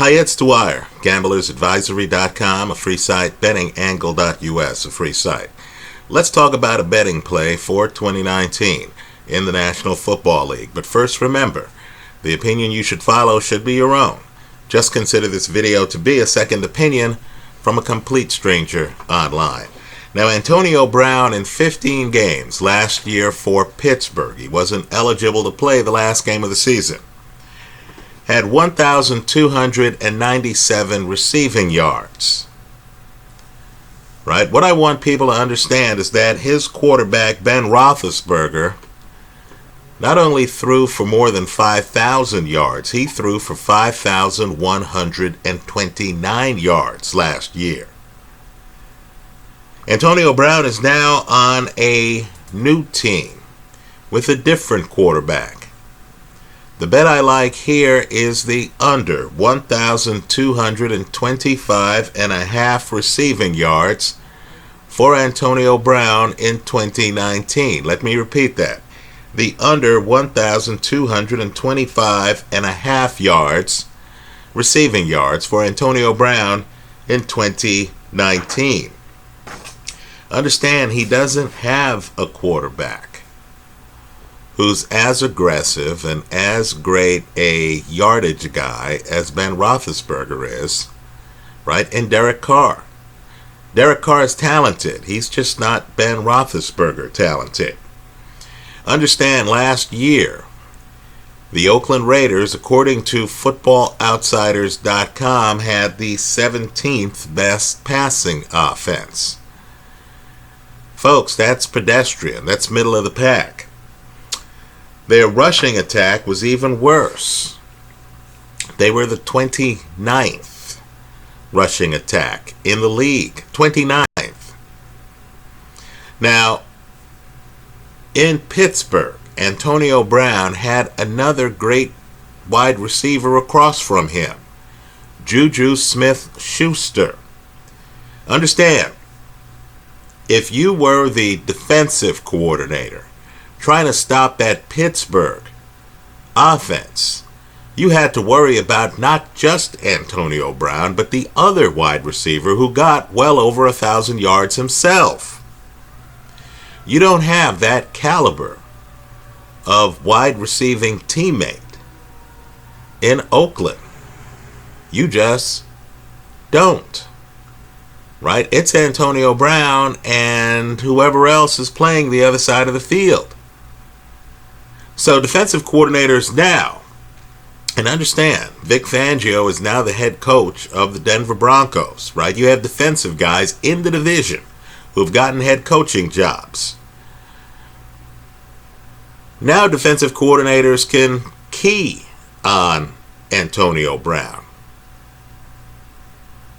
Hi, it's Dwyer, gamblersadvisory.com, a free site, bettingangle.us, a free site. Let's talk about a betting play for 2019 in the National Football League. But first, remember, the opinion you should follow should be your own. Just consider this video to be a second opinion from a complete stranger online. Now, Antonio Brown in 15 games last year for Pittsburgh. He wasn't eligible to play the last game of the season. Had 1,297 receiving yards. Right? What I want people to understand is that his quarterback, Ben Roethlisberger, not only threw for more than 5,000 yards, he threw for 5,129 yards last year. Antonio Brown is now on a new team with a different quarterback. The bet I like here is the under 1,225.5 receiving yards for Antonio Brown in 2019. Let me repeat that. The under 1,225.5 yards, receiving yards for Antonio Brown in 2019. Understand, he doesn't have a quarterback who's as aggressive and as great a yardage guy as Ben Roethlisberger is, right? And Derek Carr. Derek Carr is talented. He's just not Ben Roethlisberger talented. Understand, last year, the Oakland Raiders, according to FootballOutsiders.com, had the 17th best passing offense. Folks, that's pedestrian. That's middle of the pack. Their rushing attack was even worse. They were the 29th rushing attack in the league. 29th. Now, in Pittsburgh, Antonio Brown had another great wide receiver across from him, Juju Smith-Schuster. Understand, if you were the defensive coordinator trying to stop that Pittsburgh offense, you had to worry about not just Antonio Brown, but the other wide receiver who got well over 1,000 yards himself. You don't have that caliber of wide receiving teammate in Oakland. You just don't. Right? It's Antonio Brown and whoever else is playing the other side of the field. So defensive coordinators now, and understand, Vic Fangio is now the head coach of the Denver Broncos, right? You have defensive guys in the division who've gotten head coaching jobs. Now defensive coordinators can key on Antonio Brown.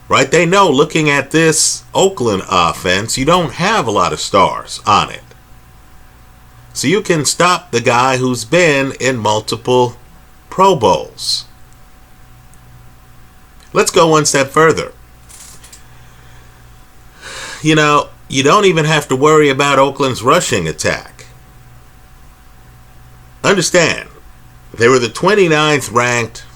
Right? They know, looking at this Oakland offense, you don't have a lot of stars on it. So you can stop the guy who's been in multiple Pro Bowls. Let's go one step further. You know, you don't even have to worry about Oakland's rushing attack. Understand, they were the 29th ranked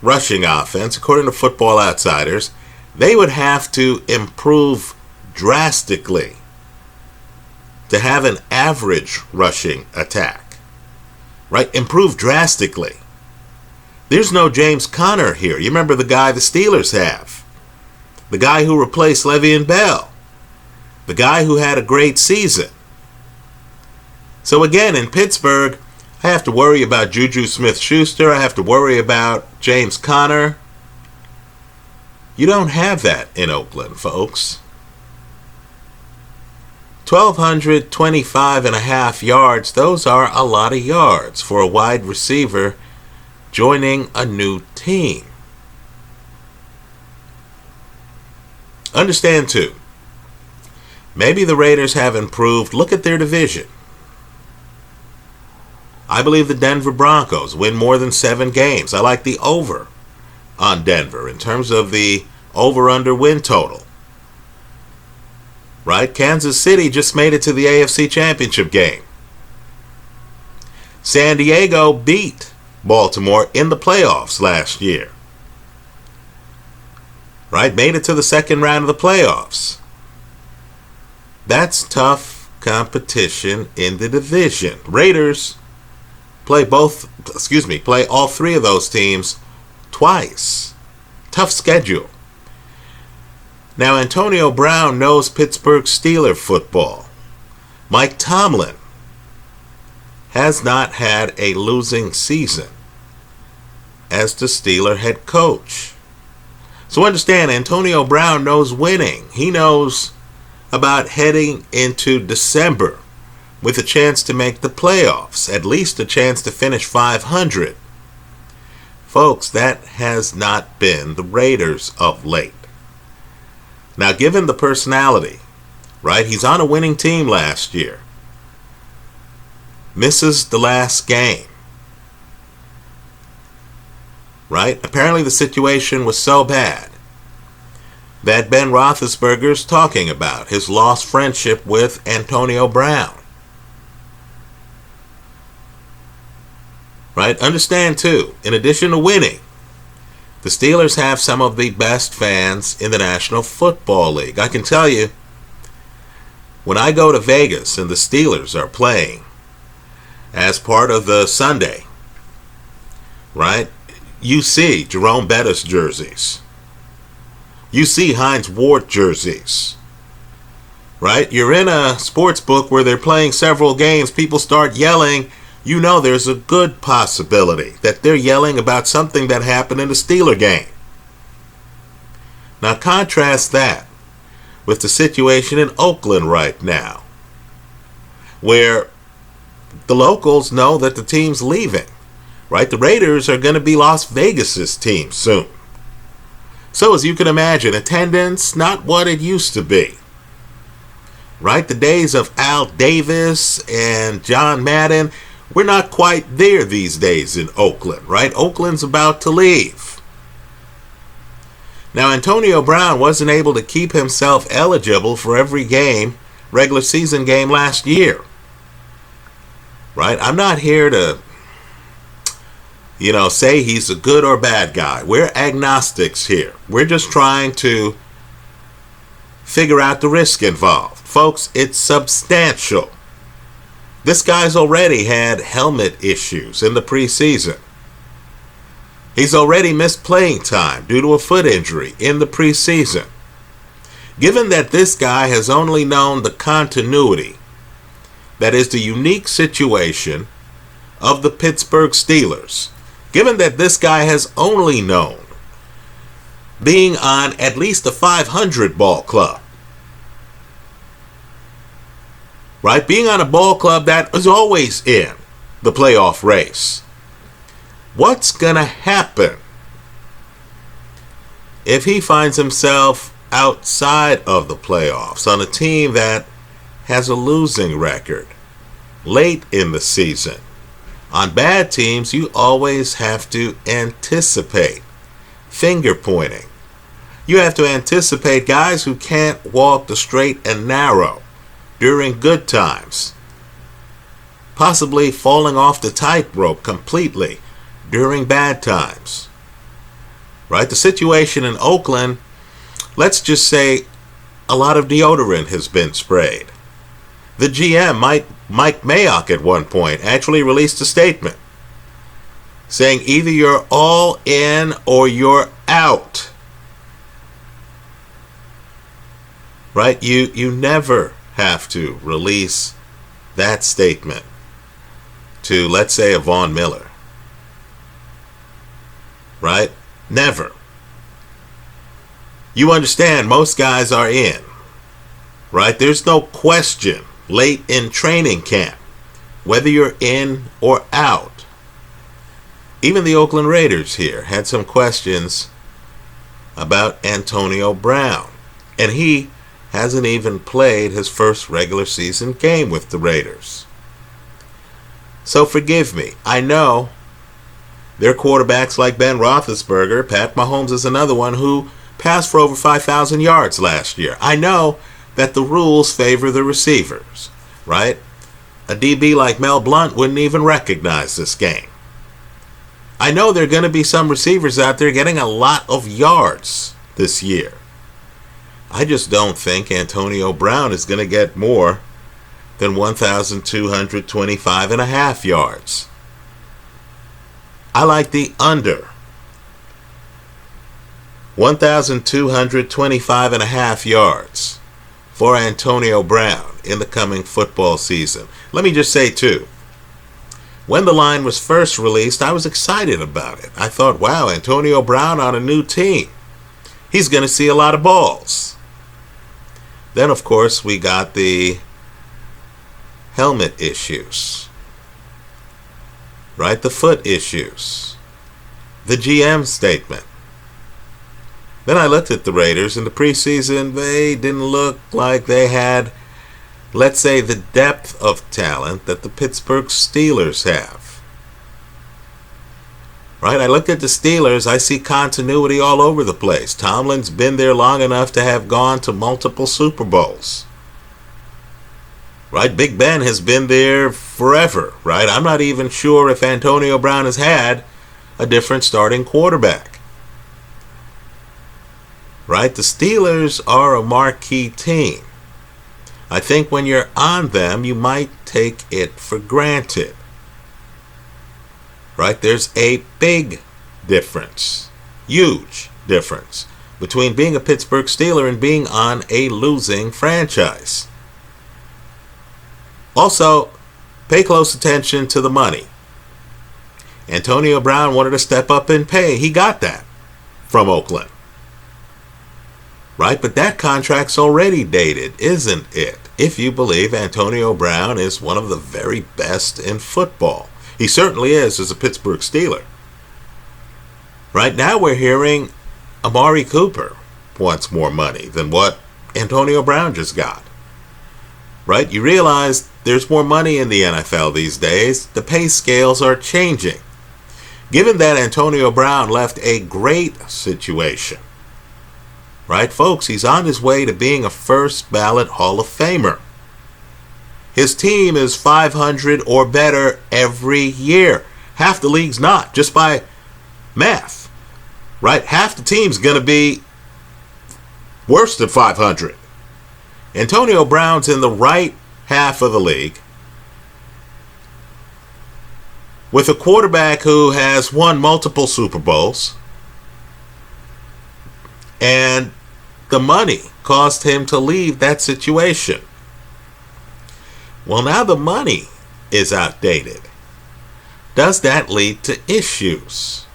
rushing offense, according to Football Outsiders. They would have to improve drastically to have an average rushing attack. Right? Improve drastically. There's no James Conner here. You remember the guy the Steelers have. The guy who replaced Le'Veon Bell. The guy who had a great season. So again, in Pittsburgh, I have to worry about Juju Smith-Schuster. I have to worry about James Conner. You don't have that in Oakland, folks. 1,225.5 yards, those are a lot of yards for a wide receiver joining a new team. Understand, too, maybe the Raiders have improved. Look at their division. I believe the Denver Broncos win more than 7 games. I like the over on Denver in terms of the over-under win total. Right? Kansas City just made it to the AFC Championship game. San Diego beat Baltimore in the playoffs last year. right? Made it to the second round of the playoffs. That's tough competition in the division. Raiders play all three of those teams twice. Tough schedule. Now, Antonio Brown knows Pittsburgh Steelers football. Mike Tomlin has not had a losing season as the Steeler head coach. So understand, Antonio Brown knows winning. He knows about heading into December with a chance to make the playoffs, at least a chance to finish 500. Folks, that has not been the Raiders of late. Now, given the personality, right, he's on a winning team last year. Misses the last game. Right? Apparently the situation was so bad that Ben Roethlisberger's talking about his lost friendship with Antonio Brown. Right? Understand too, in addition to winning, the Steelers have some of the best fans in the National Football League. I can tell you, when I go to Vegas and the Steelers are playing as part of the Sunday, right? You see Jerome Bettis jerseys. You see Hines Ward jerseys. Right? You're in a sports book where they're playing several games. People start yelling. You know there's a good possibility that they're yelling about something that happened in the Steeler game. Now contrast that with the situation in Oakland right now, where the locals know that the team's leaving. Right? The Raiders are going to be Las Vegas's team soon. So as you can imagine, attendance, not what it used to be. Right? The days of Al Davis and John Madden, we're not quite there these days in Oakland. Right? Oakland's about to leave. Now, Antonio Brown wasn't able to keep himself eligible for every game, regular season game last year. Right? I'm not here to say he's a good or bad guy. We're agnostics here. We're just trying to figure out the risk involved. Folks, it's substantial. This guy's already had helmet issues in the preseason. He's already missed playing time due to a foot injury in the preseason. Given that this guy has only known the continuity, that is the unique situation of the Pittsburgh Steelers, given that this guy has only known being on at least a 500 ball club, right? Being on a ball club that is always in the playoff race. What's going to happen if he finds himself outside of the playoffs on a team that has a losing record late in the season? On bad teams, you always have to anticipate finger pointing. You have to anticipate guys who can't walk the straight and narrow during good times, possibly falling off the tightrope completely during bad times. Right? The situation in Oakland, let's just say a lot of deodorant has been sprayed. The GM, Mike Mayock, at one point actually released a statement saying either you're all in or you're out. Right? You never have to release that statement to, let's say, a Von Miller. Right? Never. You understand, most guys are in. Right? There's no question late in training camp whether you're in or out. Even the Oakland Raiders here had some questions about Antonio Brown, and he hasn't even played his first regular season game with the Raiders. So forgive me, I know there are quarterbacks like Ben Roethlisberger. Pat Mahomes is another one who passed for over 5,000 yards last year. I know that the rules favor the receivers, right? A DB like Mel Blount wouldn't even recognize this game. I know there are going to be some receivers out there getting a lot of yards this year. I just don't think Antonio Brown is going to get more than 1,225.5 yards. I like the under. 1,225.5 yards for Antonio Brown in the coming football season. Let me just say, too, when the line was first released, I was excited about it. I thought, wow, Antonio Brown on a new team. He's going to see a lot of balls. Then, of course, we got the helmet issues, right? The foot issues, the GM statement. Then I looked at the Raiders. In the preseason, they didn't look like they had, let's say, the depth of talent that the Pittsburgh Steelers have. Right? I looked at the Steelers. I see continuity all over the place. Tomlin's been there long enough to have gone to multiple Super Bowls. Right? Big Ben has been there forever. Right? I'm not even sure if Antonio Brown has had a different starting quarterback. Right? The Steelers are a marquee team. I think when you're on them, you might take it for granted. Right? There's a big difference, huge difference, between being a Pittsburgh Steeler and being on a losing franchise. Also, pay close attention to the money. Antonio Brown wanted to step up in pay. He got that from Oakland. Right? But that contract's already dated, isn't it? If you believe Antonio Brown is one of the very best in football. He certainly is as a Pittsburgh Steeler. Right now we're hearing Amari Cooper wants more money than what Antonio Brown just got. Right? You realize there's more money in the NFL these days. The pay scales are changing. Given that Antonio Brown left a great situation, right, folks, he's on his way to being a first ballot Hall of Famer. His team is 500 or better every year. Half the league's not, just by math. Right? Half the team's going to be worse than 500. Antonio Brown's in the right half of the league with a quarterback who has won multiple Super Bowls, and the money caused him to leave that situation. Well, now the money is outdated. Does that lead to issues?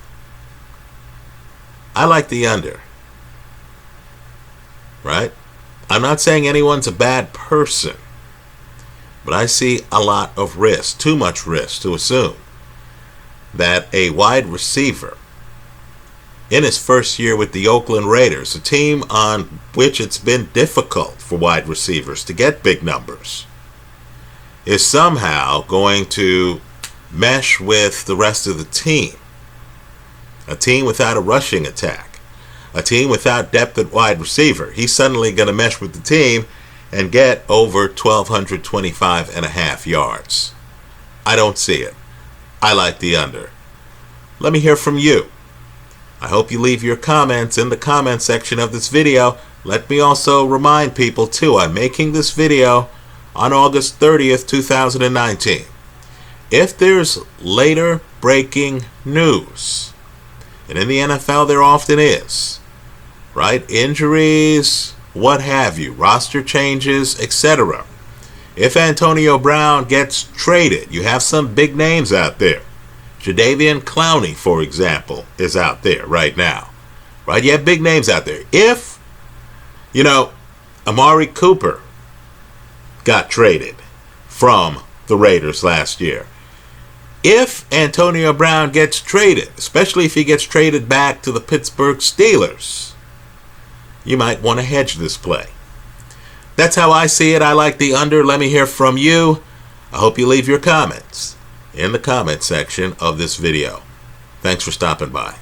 I like the under. Right? I'm not saying anyone's a bad person, but I see a lot of risk, too much risk to assume that a wide receiver in his first year with the Oakland Raiders, a team on which it's been difficult for wide receivers to get big numbers, is somehow going to mesh with the rest of the team. A team without a rushing attack. A team without depth at wide receiver. He's suddenly going to mesh with the team and get over 1,225.5 yards. I don't see it. I like the under. Let me hear from you. I hope you leave your comments in the comment section of this video. Let me also remind people too, I'm making this video on August 30th, 2019. If there's later breaking news, and in the NFL there often is, right? Injuries, what have you, roster changes, etc. If Antonio Brown gets traded, you have some big names out there. Jadeveon Clowney, for example, is out there right now. Right? You have big names out there. If, Amari Cooper got traded from the Raiders last year. If Antonio Brown gets traded, especially if he gets traded back to the Pittsburgh Steelers, you might want to hedge this play. That's how I see it. I like the under. Let me hear from you. I hope you leave your comments in the comment section of this video. Thanks for stopping by.